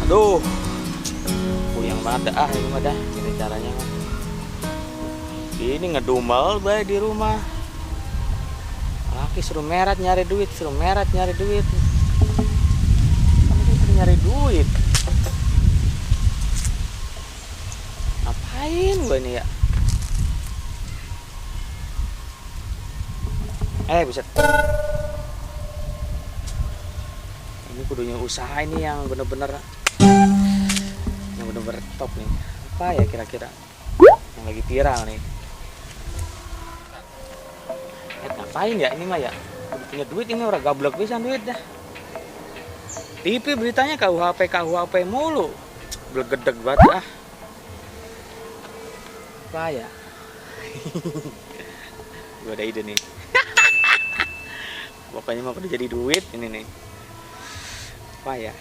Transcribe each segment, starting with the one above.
Aduh, puyeng banget dah ini mah dah. Gini caranya mah. Ini ngedumel bae di rumah. Laki suruh merat nyari duit, suruh merat nyari duit. Kamu suruh nyari duit. Ngapain gue ini ya? Buset. Ini kudunya usaha ini yang bener-bener top nih. Apa ya kira-kira yang lagi viral nih? Ngapain ya ini mah ya? Udah punya duit ini orang gablek pisan duit dah. TV beritanya KUHP mulu. Belegedeg banget ah. Apa ya? Gue ada ide nih. Pokoknya mah udah jadi duit ini nih. Apa ya?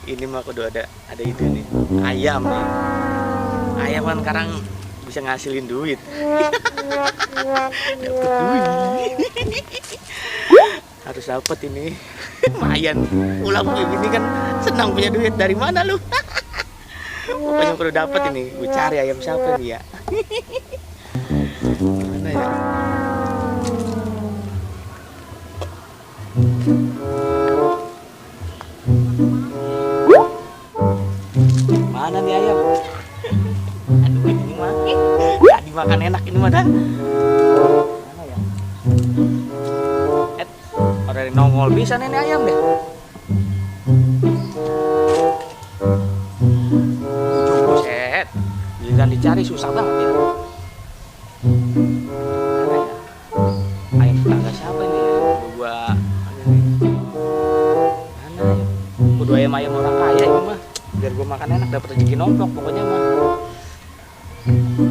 Ini mah udah ada ide nih. Ayam nih. Ayam kan sekarang bisa ngasilin duit. Dapat duit. Harus dapat ini. Lumayan. Pulang begini kan senang punya duit. Dari mana lu? Pokoknya perlu dapat ini. Gue cari ayam siapa nih ya? Mana ya? Mana nih ayam? Aduh ini mah gak dimakan enak ini mah dah. Mana ya? Orang yang nongol bisa nih ayam deh. Buset, giliran dicari susah banget ya. Mana ya? Ayam tetangga siapa ini ya? Gua mana ya? Kudu ayam orang kaya ini mah. Biar gue makan enak, dapat rezeki nomplok pokoknya mah.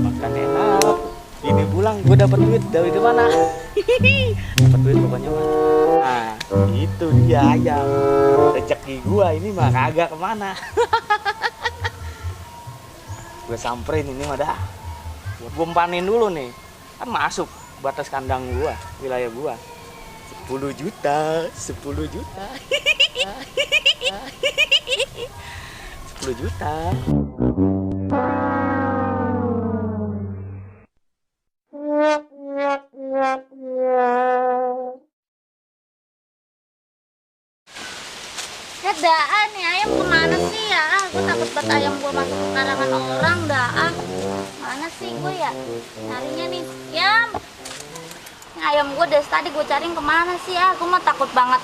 Makan enak. Ini pulang gue dapat duit dari mana? Dapat duit pokoknya mah. Nah, itu dia ayam. Rezeki gue ini mah kagak kemana. Gue samperin ini mah dah. Gue umpanin dulu nih. Kan masuk batas kandang gue, wilayah gue. 10 juta, 10 juta. 10 juta. Daan nih ayam kemana sih ya? Gue takut banget ayam gue masuk ke karangan orang dah. Mana sih gue ya? Nyarinya nih. Yam. Ini ayam gue dari tadi gue cariin kemana sih ya? Gue mah takut banget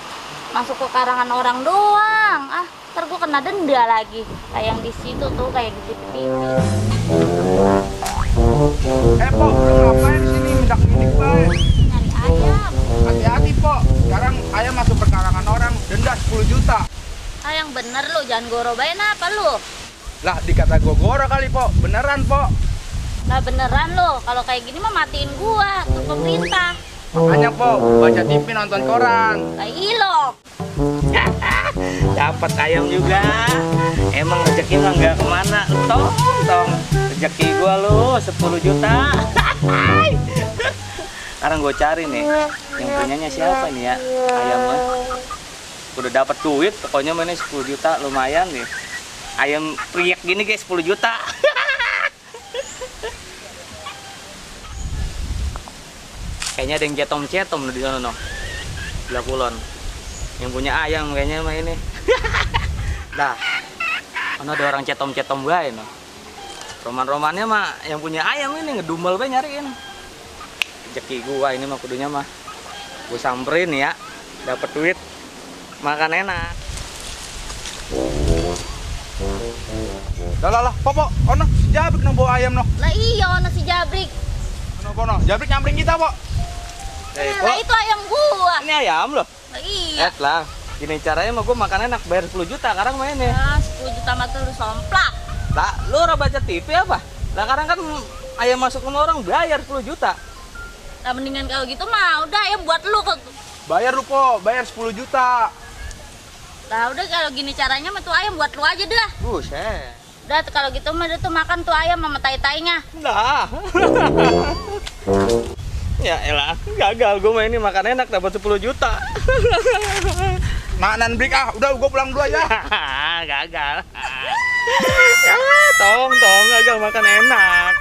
masuk ke karangan orang doang. Ntar gue kena denda lagi. Kayak yang di situ tuh, kayak di TV. Po, lu ngapain di sini mindak-mindik bae? Nyari ayam. Hati-hati, Po. Sekarang ayam masuk perkarangan orang, denda 10 juta. Yang bener lu, jangan gorobain apa lu? Lah, dikata gua goro kali, Po. Beneran, Po. Lah beneran lu, kalau kayak gini mah matiin gua tuh pemerintah. Makanya, Po, baca TV, nonton koran. Lah ilok. Dapat ayam juga. Emang rezeki mah nggak kemana. Tong. Rezeki gua lu 10 juta. Sekarang gue cari nih. Yang punyanya siapa nih ya? Ayam mah. Udah dapat duit, pokoknya mana 10 juta lumayan nih. Ayam priak gini guys 10 juta. Kayaknya ada yang cetom-cetom di sana no. Belah kulon. Yang punya ayam kayaknya mah ini. Dah. Mana ada orang cetom-cetom bae no. Roman-romannya mah yang punya ayam ini ngedumel bae nyariin. Rezeki gua ini mah kudunya mah. Gua samperin ya. Dapat duit. Makan enak. Lah, Po, ono si Jabrik no bawa ayam no. Lah iya ono si Jabrik. Ono, Jabrik nyamperin kita, Po. Lah itu ayam gua. Ini ayam loh. Lah iya. Lah. Gini caranya mah gua makan enak bayar 10 juta sekarang mainnya. Ya 10 juta mah terus somplak. Lah, lu ora baca TV apa? Lah sekarang kan ayam masuk rumah orang bayar 10 juta. Lah mendingan kalau gitu mah udah ayam buat lu kok. Bayar lu, Po. Bayar 10 juta. Lah udah kalau gini caranya mah tuh ayam buat lu aja dah. Buset. Udah kalau gitu mah dia tuh makan tuh ayam sama tai-tainya. Nah. Ya elah, gagal gue main ini makan enak dapat 10 juta. Makanan break ah. Udah gua pulang dulu aja. Gagal. Ya, tong gagal makan enak.